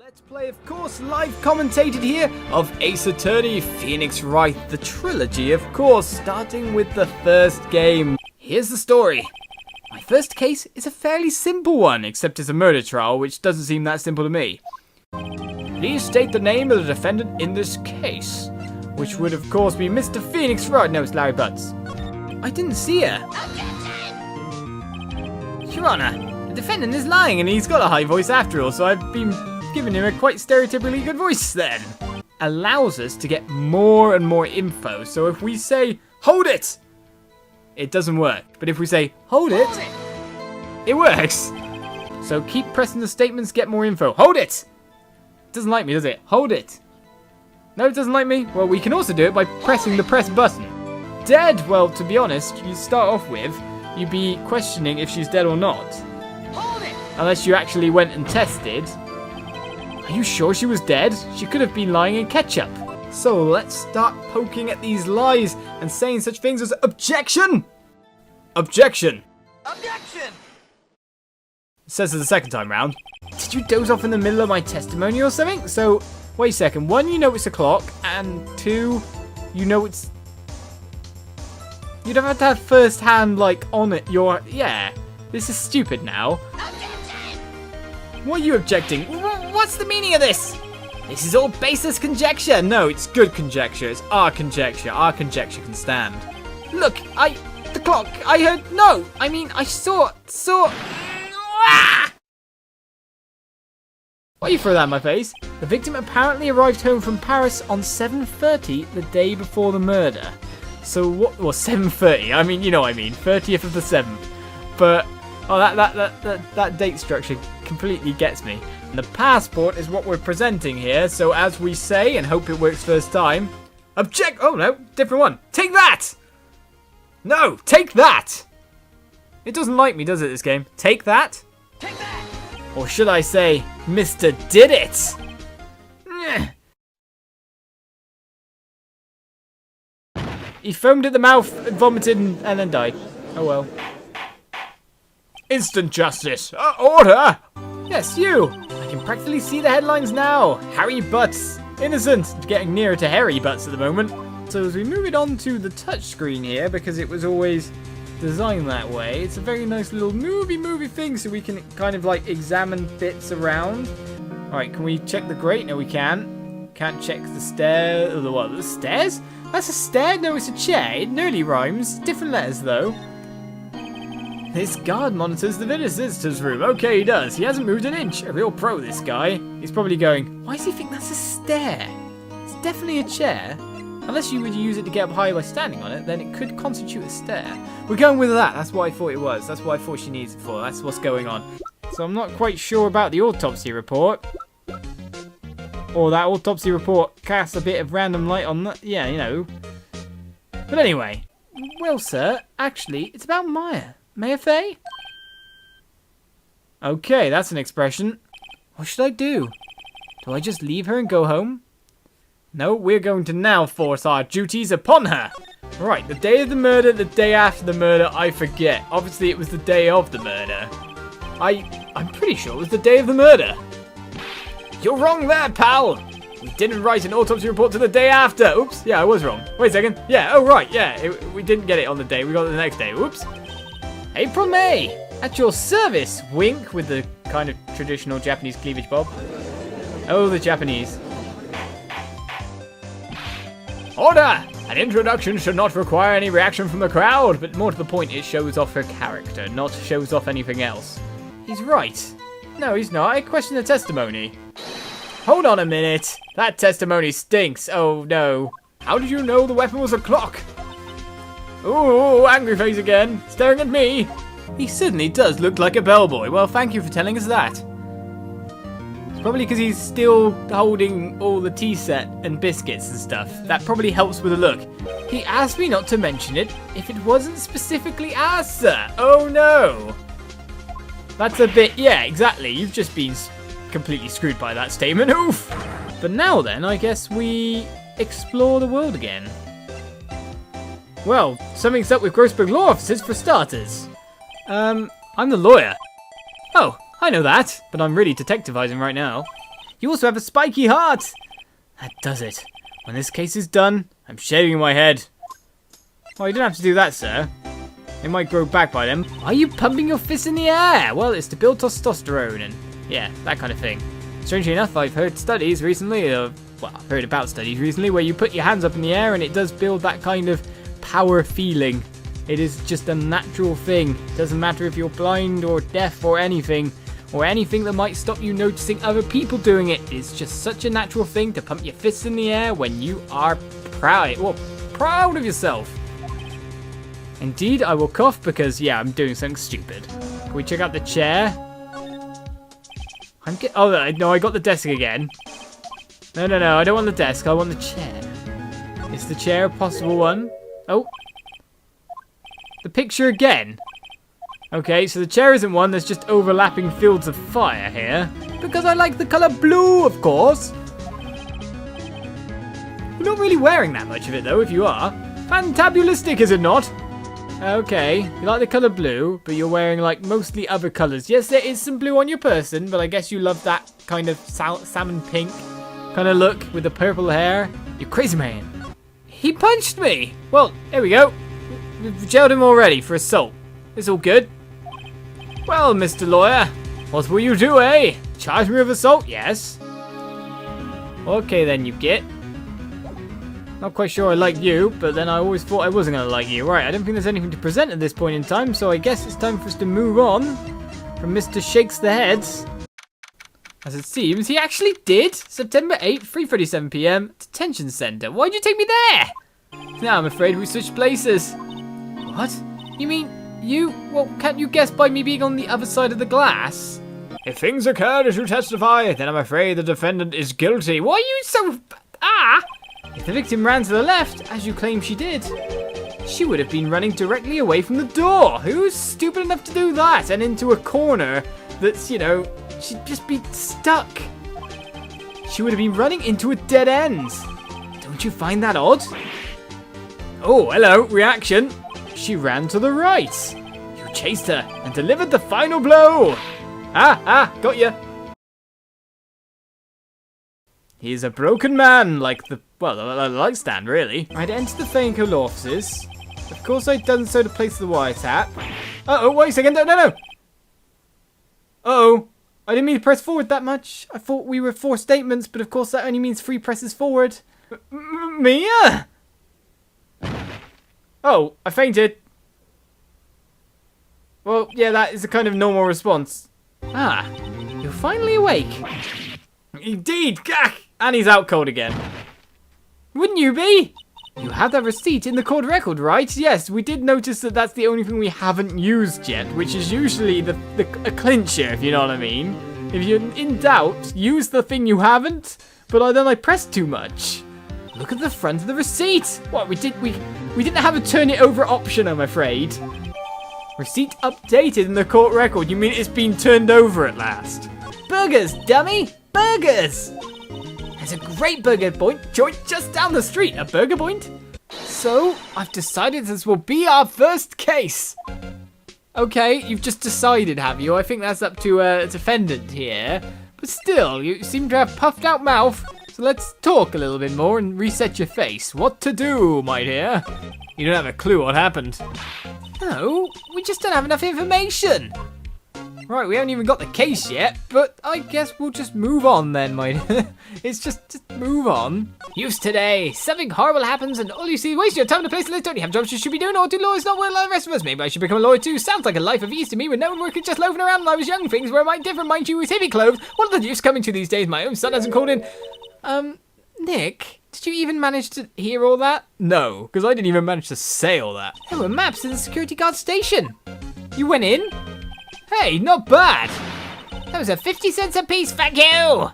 Let's play, of course, live commentated here of Ace Attorney, Phoenix Wright, the trilogy, of course, starting with the first game. Here's the story. My first case is a fairly simple one, except it's a murder trial, which doesn't seem that simple to me. Please state the name of the defendant in this case, which would, of course, be Mr. Phoenix Wright. No, it's Larry Butts. I didn't see her. Your Honor, the defendant is lying and he's got a high voice after all, so I've been giving him a quite stereotypically good voice then. Allows us to get more and more info, so if we say, hold it, it doesn't work. But if we say, hold it, it works. So keep pressing the statements, get more info. Hold it! Doesn't like me, does it? Hold it. No, it doesn't like me? Well, we can also do it by pressing the press button. Dead? Well, to be honest, you start off with, you'd be questioning if she's dead or not. Hold it! Unless you actually went and tested. Are you sure she was dead? She could have been lying in ketchup. So let's start poking at these lies and saying such things as objection! Objection! Objection! Says it the second time round. Did you doze off in the middle of my testimony or something? So, wait a second. 1, you know it's a clock, and 2, you know it's... You'd have to have first hand, like, on it. Yeah, this is stupid now. Objection! What are you objecting? What's the meaning of this? This is all baseless conjecture. No, it's good conjecture. It's our conjecture. Our conjecture can stand. Look, the clock, I heard, no, I mean, I saw. Ah! Why you throw that in my face? The victim apparently arrived home from Paris on 7:30 the day before the murder. So what? Well, 7:30. I mean, you know what I mean. 30th of the 7th. But oh, that date structure completely gets me. And the passport is what we're presenting here. So as we say, and hope it works first time. Object. Oh no, different one. Take that. No, take that. It doesn't like me, does it? This game. Take that. Take that. Or should I say, Mr. Did It? He foamed at the mouth, vomited, and then died. Oh well. Instant justice. Order! Yes, you! I can practically see the headlines now. Harry Butts. Innocent. Getting nearer to Harry Butts at the moment. So as we move it on to the touchscreen here, because it was always designed that way, it's a very nice little movie thing, so we can kind of like examine bits around. Alright, can we check the grate? No, we can't. Can't check the stair. The what? The stairs? That's a stair? No, it's a chair. It nearly rhymes. Different letters, though. This guard monitors the visitors room. Okay, he does. He hasn't moved an inch. A real pro, this guy. He's probably going, why does he think that's a stair? It's definitely a chair. Unless you would use it to get up high by standing on it, then it could constitute a stair. We're going with that. That's what I thought it was. That's what I thought she needs it for. That's what's going on. So I'm not quite sure about the autopsy report. Or that autopsy report casts a bit of random light on that. Yeah, you know. But anyway. Well, sir, actually, it's about Maya. Maya Fey? Okay, that's an expression. What should I do? Do I just leave her and go home? No, we're going to now force our duties upon her. Right, the day of the murder, the day after the murder, I forget. Obviously, it was the day of the murder. I'm pretty sure it was the day of the murder. You're wrong there, pal. We didn't write an autopsy report to the day after. Oops, yeah, I was wrong. Wait a second. Yeah, oh right, yeah. We didn't get it on the day. We got it the next day. Oops. April May. At your service. Wink with the kind of traditional Japanese cleavage bob. Oh, the Japanese. Order! An introduction should not require any reaction from the crowd, but more to the point, it shows off her character, not shows off anything else. He's right. No, he's not. I question the testimony. Hold on a minute. That testimony stinks. Oh, no. How did you know the weapon was a clock? Ooh, angry face again. Staring at me. He certainly does look like a bellboy. Well, thank you for telling us that. Probably because he's still holding all the tea set and biscuits and stuff. That probably helps with the look. He asked me not to mention it if it wasn't specifically asked, sir. Oh no. That's a bit, yeah, exactly. You've just been completely screwed by that statement. Oof. But now then, I guess we explore the world again. Well, something's up with Grossberg law offices for starters. I'm the lawyer. Oh, I know that, but I'm really detectivizing right now. You also have a spiky heart. That does it. When this case is done, I'm shaving my head. Oh, you don't have to do that, sir. It might grow back by then. Why are you pumping your fists in the air? Well, it's to build testosterone and, yeah, that kind of thing. Strangely enough, I've heard studies recently, I've heard about studies recently where you put your hands up in the air and it does build that kind of power feeling. It is just a natural thing. Doesn't matter if you're blind or deaf or anything that might stop you noticing other people doing it. It's just such a natural thing to pump your fists in the air when you are proud of yourself. Indeed, I will cough because, yeah, I'm doing something stupid. Can we check out the chair? Oh, no, I got the desk again. No, I don't want the desk. I want the chair. Is the chair a possible one? Oh. The picture again. Okay, so the chair isn't one. There's just overlapping fields of fire here. Because I like the colour blue, of course. You're not really wearing that much of it, though, if you are. Fantabulistic, is it not? Okay, you like the colour blue, but you're wearing, like, mostly other colours. Yes, there is some blue on your person, but I guess you love that kind of salmon pink kind of look with the purple hair. You crazy man. He punched me. Well, there we go. We've jailed him already for assault. It's all good. Well, Mr. Lawyer, what will you do, eh? Charge me with assault? Yes. Okay, then, you git. Not quite sure I like you, but then I always thought I wasn't going to like you. Right, I don't think there's anything to present at this point in time, so I guess it's time for us to move on from Mr. Shakes the Heads. As it seems, he actually did. September 8th, 3:37 PM, detention center. Why'd you take me there? Now I'm afraid we switched places. What? You mean you? Well, can't you guess by me being on the other side of the glass? If things occurred as you testify, then I'm afraid the defendant is guilty. Why are you so... If the victim ran to the left, as you claim she did, she would have been running directly away from the door. Who's stupid enough to do that? And into a corner that's, you know, she'd just be stuck. She would have been running into a dead end. Don't you find that odd? Oh, hello, reaction. She ran to the right. You chased her and delivered the final blow. Got you. He is a broken man, like the light stand, really. I'd entered the Fainco law offices. Of course, I'd done so to place the wiretap. Uh-oh, wait a second, no. Uh-oh, I didn't mean to press forward that much. I thought we were 4 statements, but of course that only means 3 presses forward. Mia? Oh, I fainted. Well, yeah, that is a kind of normal response. You're finally awake. Indeed, gah! And he's out cold again. Wouldn't you be? You have that receipt in the court record, right? Yes, we did notice that that's the only thing we haven't used yet, which is usually a clincher, if you know what I mean. If you're in doubt, use the thing you haven't. But then I pressed too much. Look at the front of the receipt. What, we didn't have a turn it over option, I'm afraid. Receipt updated in the court record. You mean it's been turned over at last? Burgers, dummy! Burgers! There's a great burger joint just down the street. A burger point? So, I've decided this will be our first case. Okay, you've just decided, have you? I think that's up to a defendant here. But still, you seem to have puffed out mouth. So let's talk a little bit more and reset your face. What to do, my dear? You don't have a clue what happened. No, we just don't have enough information. Right, we haven't even got the case yet, but I guess we'll just move on then, my dear. It's just move on. Use today. Something horrible happens and all you see is waste your time in a place that don't you have jobs you should be doing, or do lawyers not work like the rest of us? Maybe I should become a lawyer too. Sounds like a life of ease to me with no one working just loafing around when I was young. Things were might different, mind you, with hippie clothes. What are the use coming to these days? My own son hasn't called in. Nick, did you even manage to hear all that? No, because I didn't even manage to say all that. There were maps in the security guard station. You went in? Hey, not bad. That was a 50 cents a piece, thank you.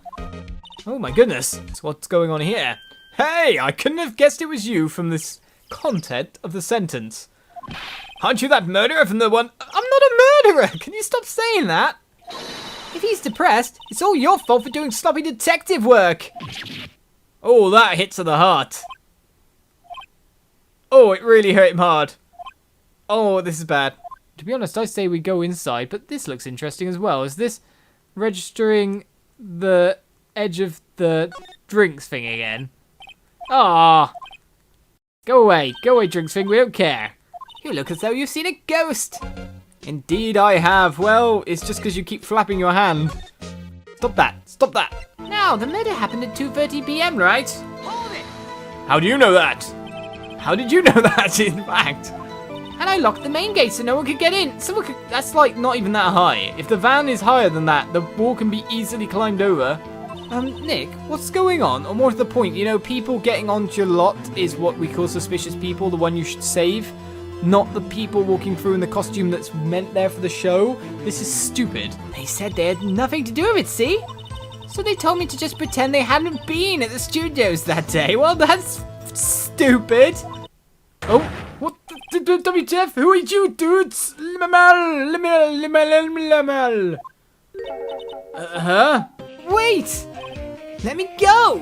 Oh my goodness, so what's going on here? Hey, I couldn't have guessed it was you from this content of the sentence. Aren't you that murderer from the one... I'm not a murderer, can you stop saying that? If he's depressed, it's all your fault for doing sloppy detective work. Oh, that hit to the heart. Oh, it really hurt him hard. Oh, this is bad. To be honest, I say we go inside, but this looks interesting as well. Is this registering the edge of the drinks thing again. Ah, go away, drinks thing, we don't care. You look as though you've seen a ghost. Indeed I have. Well, it's just because you keep flapping your hand. Stop that. Now, the murder happened at 2:30 p.m, right? Hold it. How do you know that? How did you know that, in fact? And I locked the main gate so no one could get in. That's like not even that high. If the van is higher than that, the wall can be easily climbed over. Nick, what's going on? Or more to the point, you know, people getting onto your lot is what we call suspicious people, the one you should save. Not the people walking through in the costume that's meant there for the show. This is stupid. They said they had nothing to do with it, see? So they told me to just pretend they hadn't been at the studios that day. Well, that's stupid. Oh, what? WTF? Who are you, dudes? Huh? Wait! Let me go!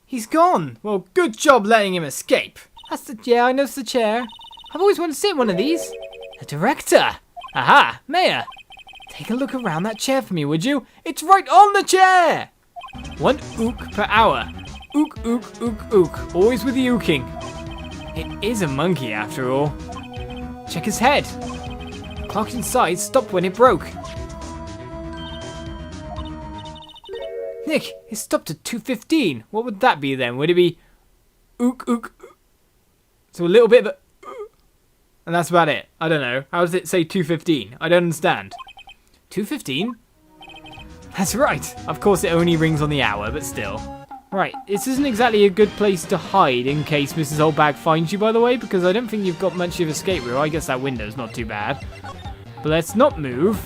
He's gone. Well, good job letting him escape. Yeah, I know it's the chair. I've always wanted to sit in one of these. The director. Aha, Mayor. Take a look around that chair for me, would you? It's right on the chair. 1 ook per hour. Ook, ook, ook, ook. Always with the ooking. It is a monkey after all. Check his head. Clock inside stopped when it broke. Nick, it stopped at 2:15. What would that be then? Would it be ook, ook, ook? So a little bit of a and that's about it. I don't know. How does it say 2:15? I don't understand. 2:15? That's right. Of course it only rings on the hour, but still. Right, this isn't exactly a good place to hide in case Mrs. Oldbag finds you, by the way, because I don't think you've got much of escape route. I guess that window's not too bad. But let's not move.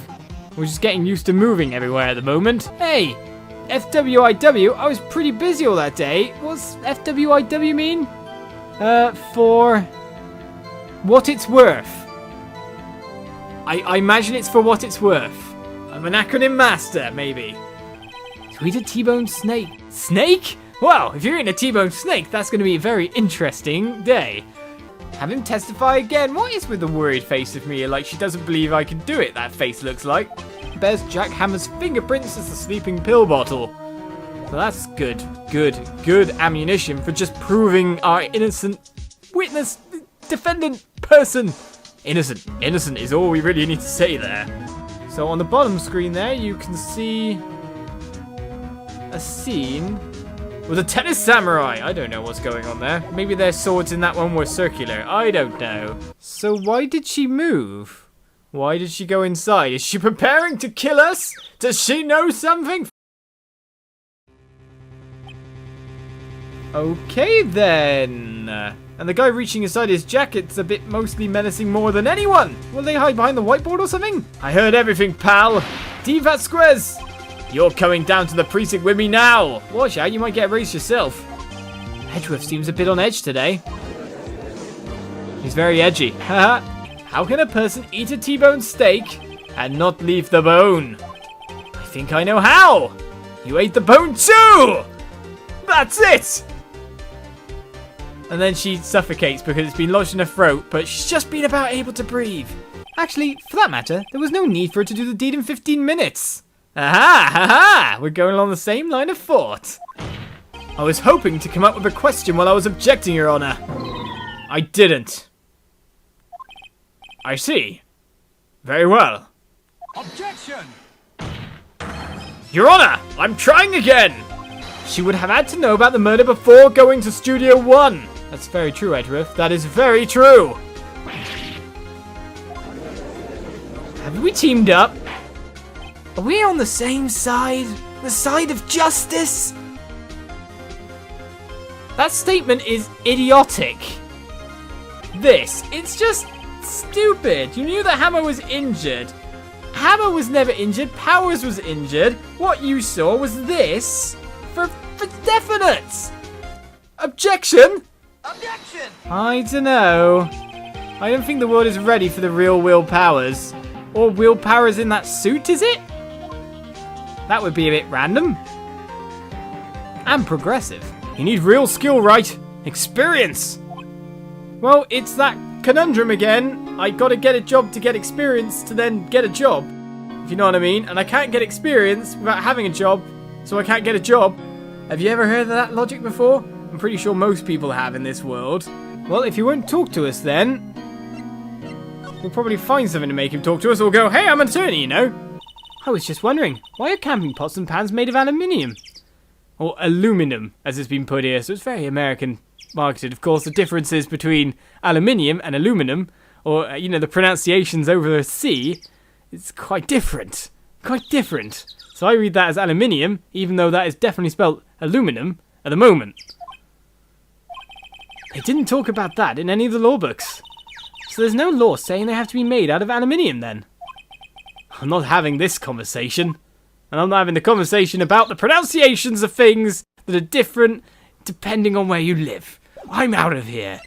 We're just getting used to moving everywhere at the moment. Hey! FWIW, I was pretty busy all that day. What's FWIW mean? For what it's worth. I imagine it's for what it's worth. I'm an acronym master, maybe. So eat a T-bone snake. Snake? Well, if you're eating a T-bone snake, that's going to be a very interesting day. Have him testify again. What is with the worried face of me? Like she doesn't believe I can do it, that face looks like. Bears Jack Hammer's fingerprints as the sleeping pill bottle. So that's good ammunition for just proving our innocent witness, defendant, person. Innocent is all we really need to say there. So on the bottom screen there, you can see a scene with a tennis samurai. I don't know what's going on there. Maybe their swords in that one were circular. I don't know. So why did she move? Why did she go inside? Is she preparing to kill us? Does she know something? Okay then. And the guy reaching inside his jacket's a bit mostly menacing more than anyone. Will they hide behind the whiteboard or something? I heard everything, pal. D-Fat Squares. You're coming down to the precinct with me now. Watch out, you might get erased yourself. Edgeworth seems a bit on edge today. He's very edgy. Haha. How can a person eat a T-bone steak and not leave the bone? I think I know how. You ate the bone too. That's it. And then she suffocates because it's been lodged in her throat, but she's just been about able to breathe. Actually, for that matter, there was no need for her to do the deed in 15 minutes. Aha, haha, we're going along the same line of thought. I was hoping to come up with a question while I was objecting, Your Honor. I didn't. I see. Very well. Objection! Your Honor, I'm trying again! She would have had to know about the murder before going to Studio 1. That's very true, Edgeworth. That is very true. Have we teamed up? Are we on the same side? The side of justice? That statement is idiotic. It's just stupid. You knew that Hammer was injured. Hammer was never injured. Powers was injured. What you saw was this for definite. Objection? Objection! I don't know. I don't think the world is ready for the real Will Powers. Or Will Powers in that suit, is it? That would be a bit random. And progressive. You need real skill, right? Experience! Well, it's that conundrum again. I gotta get a job to get experience to then get a job. If you know what I mean? And I can't get experience without having a job, so I can't get a job. Have you ever heard of that logic before? I'm pretty sure most people have in this world. Well, if he won't talk to us then, we'll probably find something to make him talk to us, or we'll go, hey, I'm an attorney, you know? I was just wondering, why are camping pots and pans made of aluminium? Or aluminum, as it's been put here, so it's very American marketed. Of course, the differences between aluminium and aluminum, or, you know, the pronunciations over the C, it's quite different. Quite different. So I read that as aluminium, even though that is definitely spelled aluminum at the moment. They didn't talk about that in any of the law books. So there's no law saying they have to be made out of aluminium then. I'm not having this conversation. And I'm not having the conversation about the pronunciations of things that are different depending on where you live. I'm out of here.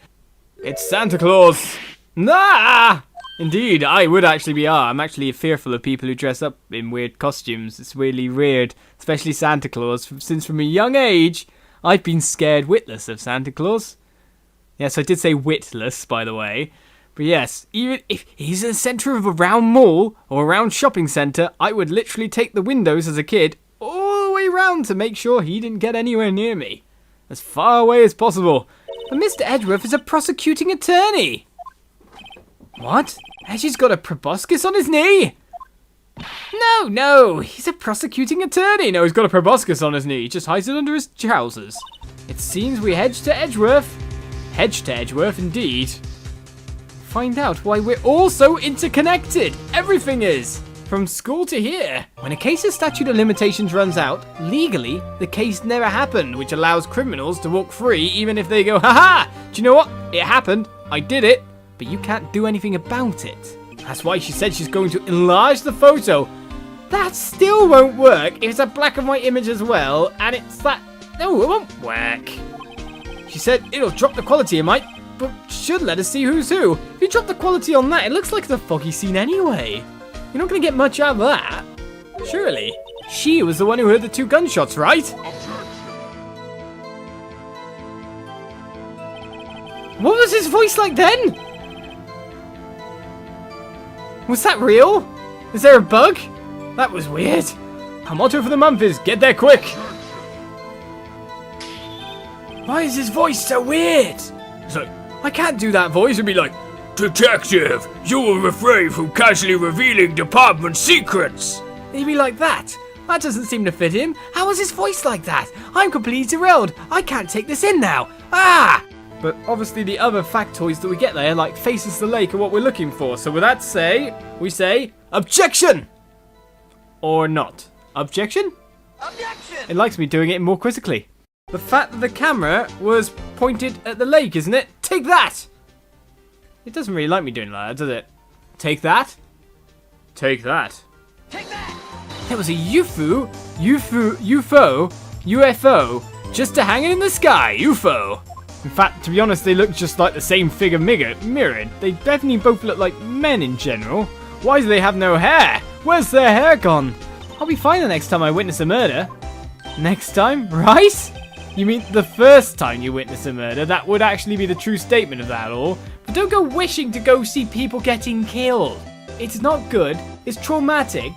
It's Santa Claus. Nah! Indeed, I would actually be. I'm actually fearful of people who dress up in weird costumes. It's really weird, especially Santa Claus. Since from a young age, I've been scared witless of Santa Claus. Yes, I did say witless, by the way. But yes, even if he's in the centre of a round mall or a round shopping centre, I would literally take the windows as a kid all the way round to make sure he didn't get anywhere near me. As far away as possible. But Mr. Edgeworth is a prosecuting attorney. What? Edgy's got a proboscis on his knee? No, he's a prosecuting attorney. No, he's got a proboscis on his knee. He just hides it under his trousers. It seems we hedge to Edgeworth. Hedge to Edgeworth, indeed. Find out why we're all so interconnected. Everything is. From school to here. When a case's statute of limitations runs out, legally, the case never happened, which allows criminals to walk free even if they go, haha, do you know what? It happened. I did it. But you can't do anything about it. That's why she said she's going to enlarge the photo. That still won't work if it's a black and white image as well, and it's that... No, it won't work. She said it'll drop the quality, it might, but should let us see who's who. If you drop the quality on that, it looks like it's a foggy scene anyway. You're not going to get much out of that. Surely. She was the one who heard the 2 gunshots, right? What was his voice like then? Was that real? Is there a bug? That was weird. Our motto for the month is get there quick. Why is his voice so weird? It's like, I can't do that voice. It'd be like, Detective, you will refrain from casually revealing department secrets. He'd be like that. That doesn't seem to fit him. How is his voice like that? I'm completely derailed. I can't take this in now. Ah! But obviously the other factoids that we get there, like faces the lake, are what we're looking for. So with that we say, objection! Or not. Objection? Objection! It likes me doing it more quizzically. The fact that the camera was pointed at the lake, isn't it? Take that! It doesn't really like me doing that, does it? Take that? Take that. Take that! There was a UFO, just a hanging in the sky, UFO. In fact, to be honest, they look just like the same figure mirrored. They definitely both look like men in general. Why do they have no hair? Where's their hair gone? I'll be fine the next time I witness a murder. Next time, right? You mean the first time you witness a murder? That would actually be the true statement of that all. But don't go wishing to go see people getting killed. It's not good. It's traumatic.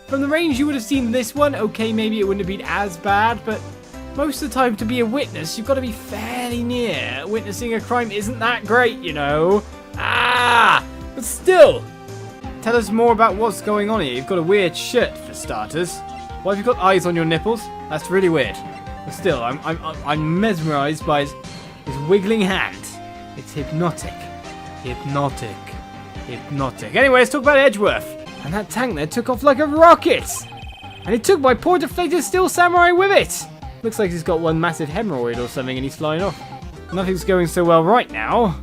From the range you would have seen this one, okay, maybe it wouldn't have been as bad, but most of the time to be a witness, you've got to be fairly near. Witnessing a crime isn't that great, you know. But still. Tell us more about what's going on here. You've got a weird shirt, for starters. Why have you got eyes on your nipples? That's really weird. But still, I'm mesmerized by his wiggling hand. It's hypnotic. Hypnotic. Anyway, let's talk about Edgeworth. And that tank there took off like a rocket. And it took my poor deflated steel samurai with it. Looks like he's got one massive hemorrhoid or something and he's flying off. Nothing's going so well right now.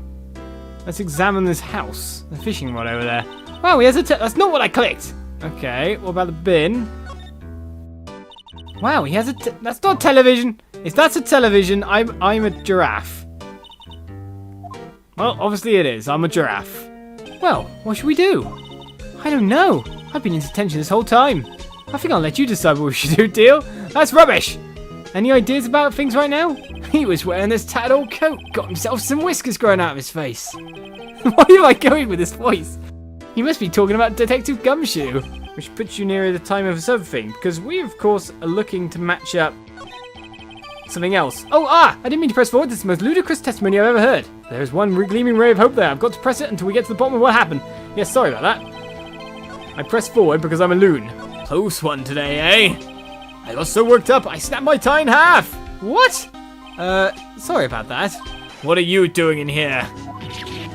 Let's examine this house. The fishing rod over there. Wow, he has that's not what I clicked. Okay, what about the bin? Wow, he has that's not a television. If that's a television, I'm a giraffe. Well, obviously it is. I'm a giraffe. Well, what should we do? I don't know. I've been in detention this whole time. I think I'll let you decide what we should do, deal? That's rubbish. Any ideas about things right now? He was wearing this tattered old coat. Got himself some whiskers growing out of his face. Why am I going with this voice? He must be talking about Detective Gumshoe. which puts you nearer the time of something, because we, of course, are looking to match up something else. Oh, I didn't mean to press forward. This is the most ludicrous testimony I've ever heard. There is one gleaming ray of hope there. I've got to press it until we get to the bottom of what happened. Yes, sorry about that. I pressed forward because I'm a loon. Close one today, eh? I got so worked up, I snapped my tie in half. What? Sorry about that. What are you doing in here?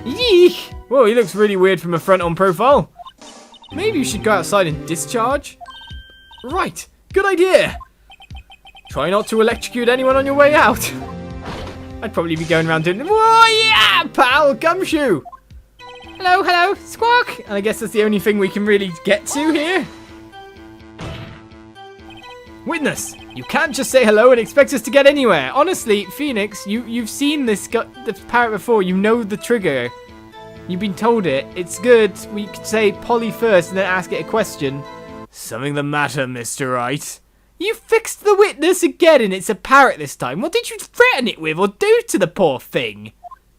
Yeek! Whoa, he looks really weird from a front-on profile. Maybe you should go outside and discharge? Right, good idea. Try not to electrocute anyone on your way out. I'd probably be going around doing, whoa, yeah, pal, gumshoe. Hello, hello, squawk. And I guess that's the only thing we can really get to here. Witness, you can't just say hello and expect us to get anywhere. Honestly, Phoenix, you've seen this parrot before. You know the trigger. You've been told it. It's good. We could say Polly first and then ask it a question. Something the matter, Mr. Wright? You fixed the witness again and it's a parrot this time. What did you threaten it with or do to the poor thing?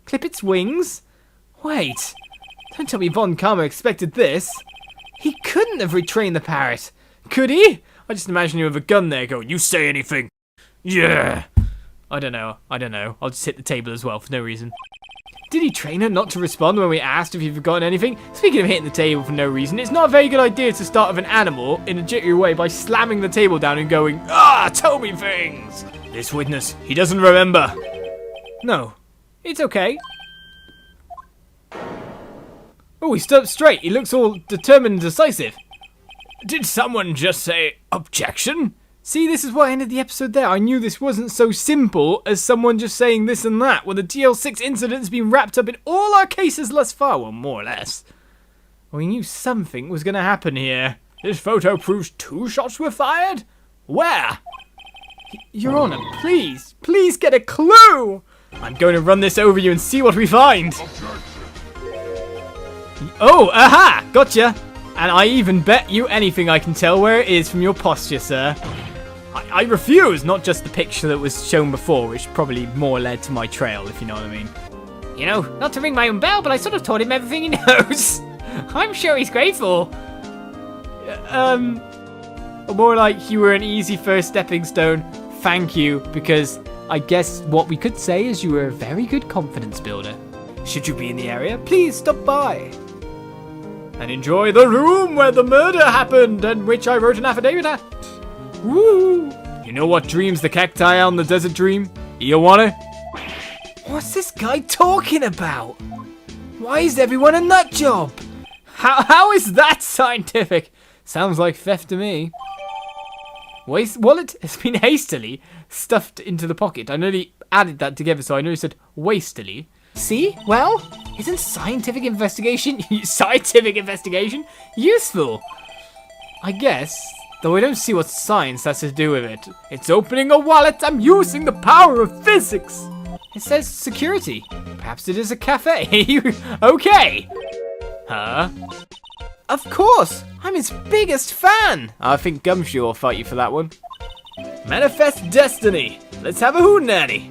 Clip its wings? Wait. Don't tell me Von Karma expected this. He couldn't have retrained the parrot. Could he? I just imagine you with a gun there going, you say anything. Yeah. I don't know. I'll just hit the table as well for no reason. Did he train her not to respond when we asked if he'd forgotten anything? Speaking of hitting the table for no reason, it's not a very good idea to start with an animal in a jittery way by slamming the table down and going, tell me things. This witness, he doesn't remember. No, it's okay. Oh, he stood up straight. He looks all determined and decisive. Did someone just say objection? See, this is what ended the episode there. I knew this wasn't so simple as someone just saying this and that, when the DL6 incident's been wrapped up in all our cases thus far, well, more or less. We knew something was going to happen here. This photo proves 2 shots were fired? Where? Your Honor, please get a clue! I'm going to run this over you and see what we find. Oh, aha! Gotcha! And I even bet you anything I can tell where it is from your posture, sir. I refuse, not just the picture that was shown before, which probably more led to my trail, if you know what I mean. You know, not to ring my own bell, but I sort of taught him everything he knows. I'm sure he's grateful. More like you were an easy first stepping stone. Thank you, because I guess what we could say is you were a very good confidence builder. Should you be in the area, please stop by. And enjoy the room where the murder happened and which I wrote an affidavit at. Woo! You know what dreams the cacti on the desert dream? You wanna? What's this guy talking about? Why is everyone a nut job? How is that scientific? Sounds like theft to me. Wallet has been hastily stuffed into the pocket. I nearly added that together, so I nearly said wastily. See? Well, isn't scientific investigation useful? I guess, though I don't see what science has to do with it. It's opening a wallet. I'm using the power of physics. It says security. Perhaps it is a cafe. Okay. Huh? Of course. I'm his biggest fan. I think Gumshoe will fight you for that one. Manifest destiny. Let's have a hootenanny.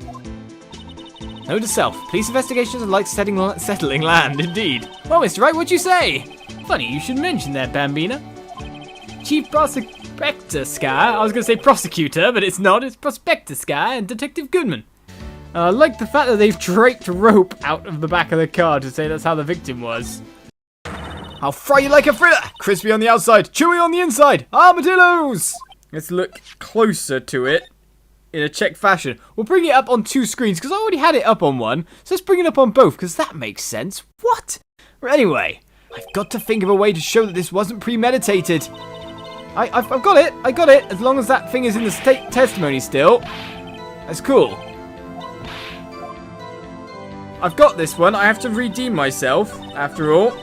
Note to self, police investigations are like settling land, indeed. Well, Mr. Wright, what'd you say? Funny you should mention that, Bambina. Chief Prospector Sky, I was going to say prosecutor, but it's not, it's Prospector Sky and Detective Goodman. I like the fact that they've draped rope out of the back of the car to say that's how the victim was. I'll fry you like a fritter! Crispy on the outside, chewy on the inside! Armadillos! Let's look closer to it. In a check fashion. We'll bring it up on 2 screens because I already had it up on one. So let's bring it up on both because that makes sense. What? Anyway, I've got to think of a way to show that this wasn't premeditated. I've got it. I got it. As long as that thing is in the testimony still. That's cool. I've got this one. I have to redeem myself after all.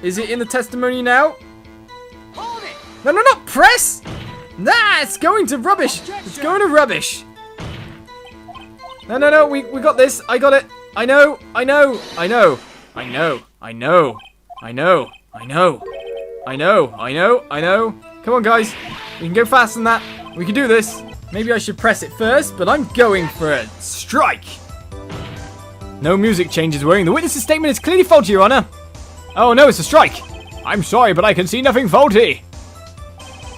Is it in the testimony now? Hold it. No, press! Nah, it's going to rubbish. It's going to rubbish. No, we got this. I got it. I know. Come on, guys. We can go faster than that. We can do this. Maybe I should press it first, but I'm going for a strike. No music changes worrying. The witness's statement is clearly faulty, Your Honor. Oh, no, it's a strike. I'm sorry, but I can see nothing faulty.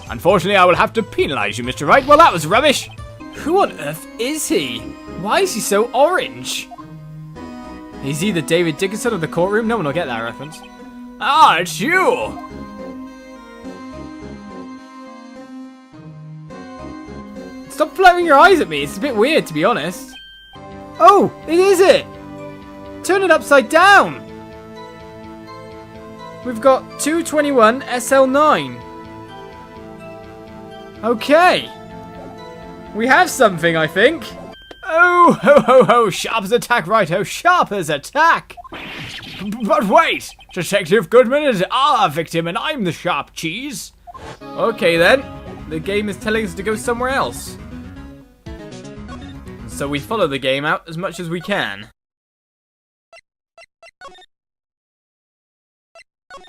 Unfortunately, I will have to penalize you, Mr. Wright. Well, that was rubbish. Who on earth is he? Why is he so orange? Is he the David Dickinson of the courtroom? No one will get that reference. Ah, it's you. Stop flaring your eyes at me. It's a bit weird, to be honest. Oh, it is it. Turn it upside down. We've got 221 SL9. Okay. We have something, I think. Oh, ho, ho, ho, sharp as attack, righto, sharp as attack. But wait, Detective Goodman is our victim and I'm the sharp cheese. Okay then, the game is telling us to go somewhere else. So we follow the game out as much as we can.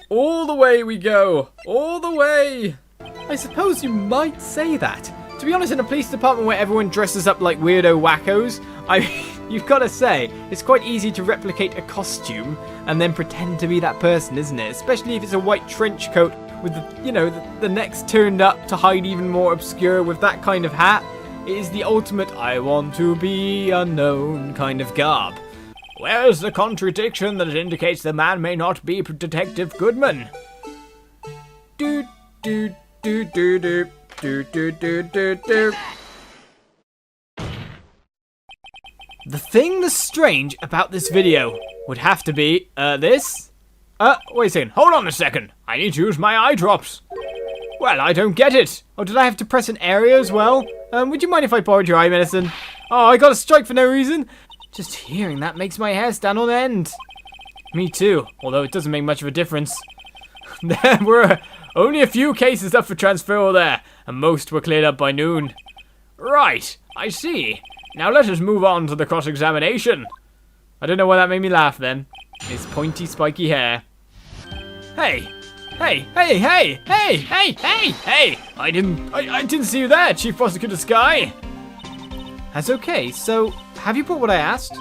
All the way we go, all the way. I suppose you might say that. To be honest, in a police department where everyone dresses up like weirdo wackos, you've got to say, it's quite easy to replicate a costume and then pretend to be that person, isn't it? Especially if it's a white trench coat with the necks turned up to hide even more obscure with that kind of hat. It is the ultimate I want to be unknown kind of garb. Where's the contradiction that indicates the man may not be Detective Goodman? Do do do do do do do do do do. The thing that's strange about this video would have to be this. Wait a second. Hold on a second. I need to use my eye drops. Well, I don't get it. Oh, did I have to press an area as well? Would you mind if I borrowed your eye medicine? Oh, I got a strike for no reason. Just hearing that makes my hair stand on end. Me too, although it doesn't make much of a difference. There were only a few cases up for transferal there, and most were cleared up by noon. Right, I see. Now let us move on to the cross-examination. I don't know why that made me laugh then. His pointy, spiky hair. Hey! Hey! Hey! Hey! Hey! Hey! Hey! Hey! I didn't see you there, Chief Prosecutor Sky! That's okay, so have you brought what I asked?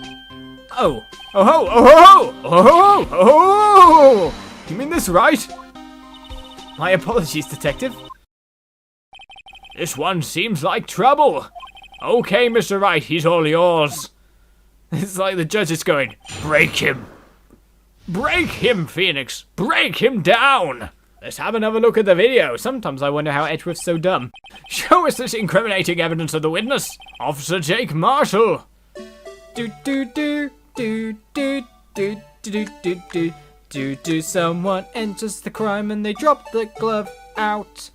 Oh. Oh ho! Oh ho! Oh ho! Oh ho! You mean this, right? My apologies, Detective. This one seems like trouble. Okay, Mr. Wright, he's all yours. It's like the judge is going, break him. Break him, Phoenix. Break him down. Let's have another look at the video. Sometimes I wonder how Edgeworth's so dumb. Show us this incriminating evidence of the witness, Officer Jake Marshall. Do do do do do do do do do do do. Someone enters the crime and they drop the glove out.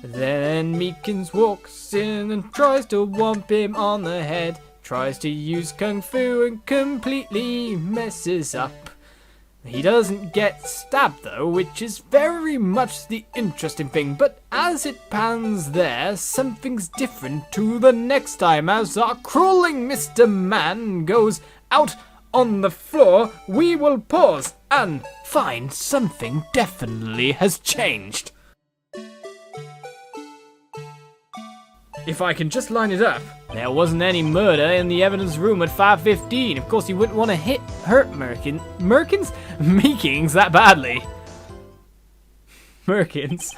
Then Meekins walks in and tries to whomp him on the head. Tries to use kung fu and completely messes up. He doesn't get stabbed though, which is very much the interesting thing. But as it pans there, something's different to the next time. As our crawling Mr. Man goes out on the floor, we will pause and find something definitely has changed. If I can just line it up. There wasn't any murder in the evidence room at 5:15. Of course, you wouldn't want to hurt Meekins that badly. Merkins.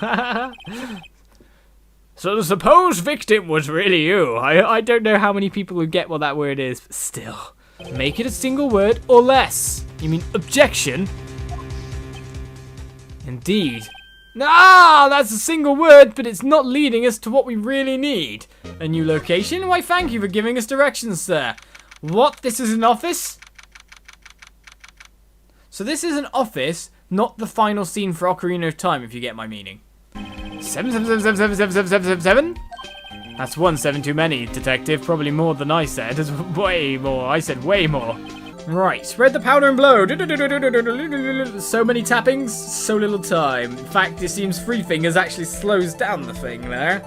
So the supposed victim was really you. I don't know how many people who get what that word is, but still. Make it a single word or less. You mean objection? Indeed. Ah, that's a single word, but it's not leading us to what we really need. A new location? Why, thank you for giving us directions, sir. What? This is an office? So this is an office, not the final scene for Ocarina of Time, if you get my meaning. 777777777? That's 1 7 too many, Detective. Probably more than I said. There's way more. I said way more. Right, spread the powder and blow. So many tappings, so little time. In fact, it seems 3 fingers actually slows down the thing there.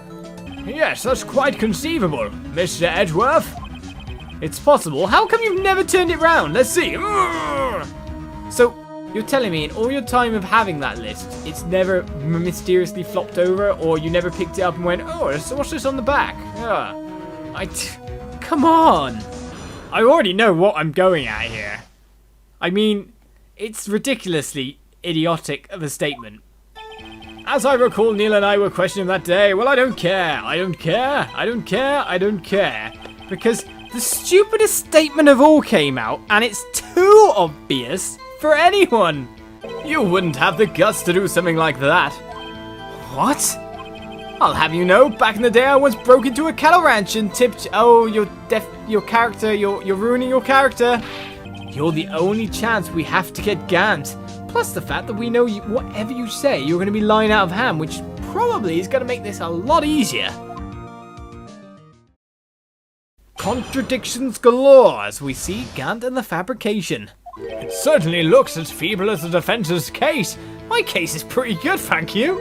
Yes, that's quite conceivable, Mr. Edgeworth. It's possible. How come you've never turned it round? Let's see. So, you're telling me in all your time of having that list, it's never mysteriously flopped over, or you never picked it up and went, oh, so what's this on the back? Yeah. Come on. I already know what I'm going at here. I mean, it's ridiculously idiotic of a statement. As I recall, Neil and I were questioning that day. Well, I don't care. I don't care. I don't care. I don't care. Because the stupidest statement of all came out, and it's too obvious for anyone. You wouldn't have the guts to do something like that. What? I'll have you know, back in the day I once broke into a cattle ranch and tipped... Oh, your character, you're ruining your character. You're the only chance we have to get Gant. Plus the fact that we know whatever you say, you're going to be lying out of hand, which probably is going to make this a lot easier. Contradictions galore as we see Gant and the fabrication. It certainly looks as feeble as the defense's case. My case is pretty good, thank you.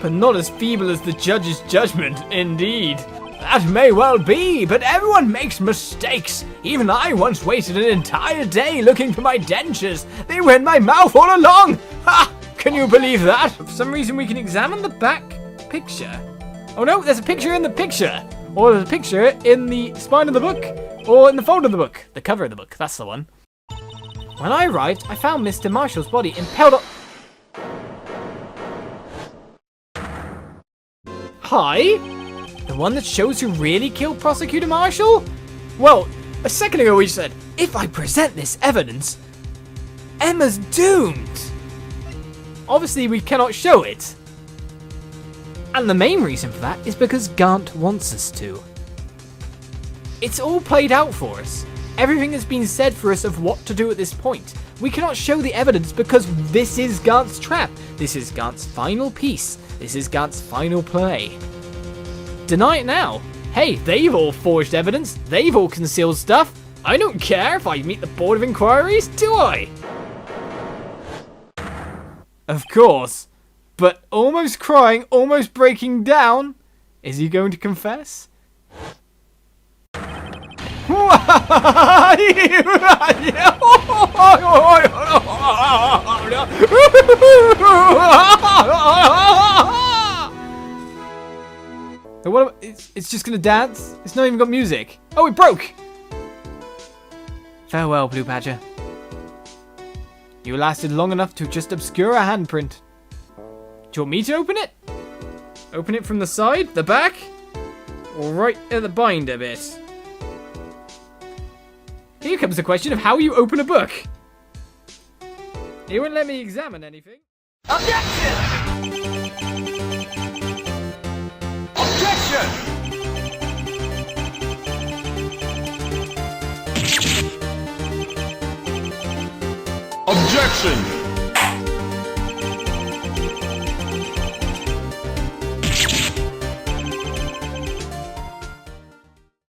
But not as feeble as the judge's judgment, indeed. That may well be, but everyone makes mistakes. Even I once wasted an entire day looking for my dentures. They were in my mouth all along. Ha! Can you believe that? For some reason we can examine the back picture. Oh no, there's a picture in the picture. Or there's a picture in the spine of the book. Or in the fold of the book. The cover of the book, that's the one. When I arrived, I found Mr. Marshall's body impaled on... Hi? The one that shows who really killed Prosecutor Marshall? Well, a second ago we said, if I present this evidence, Emma's doomed. Obviously we cannot show it. And the main reason for that is because Gant wants us to. It's all played out for us. Everything has been said for us of what to do at this point. We cannot show the evidence because this is Gant's trap. This is Gant's final piece. This is Gant's final play. Deny it now. Hey, they've all forged evidence. They've all concealed stuff. I don't care if I meet the Board of Inquiries, do I? Of course. But almost crying, almost breaking down. Is he going to confess? What? It's just gonna dance? It's not even got music. Oh, it broke! Farewell, Blue Badger. You lasted long enough to just obscure a handprint. Do you want me to open it? Open it from the side, the back, or right at the binder bit? Here comes the question of how you open a book. He wouldn't let me examine anything. Objection! Objection! Objection!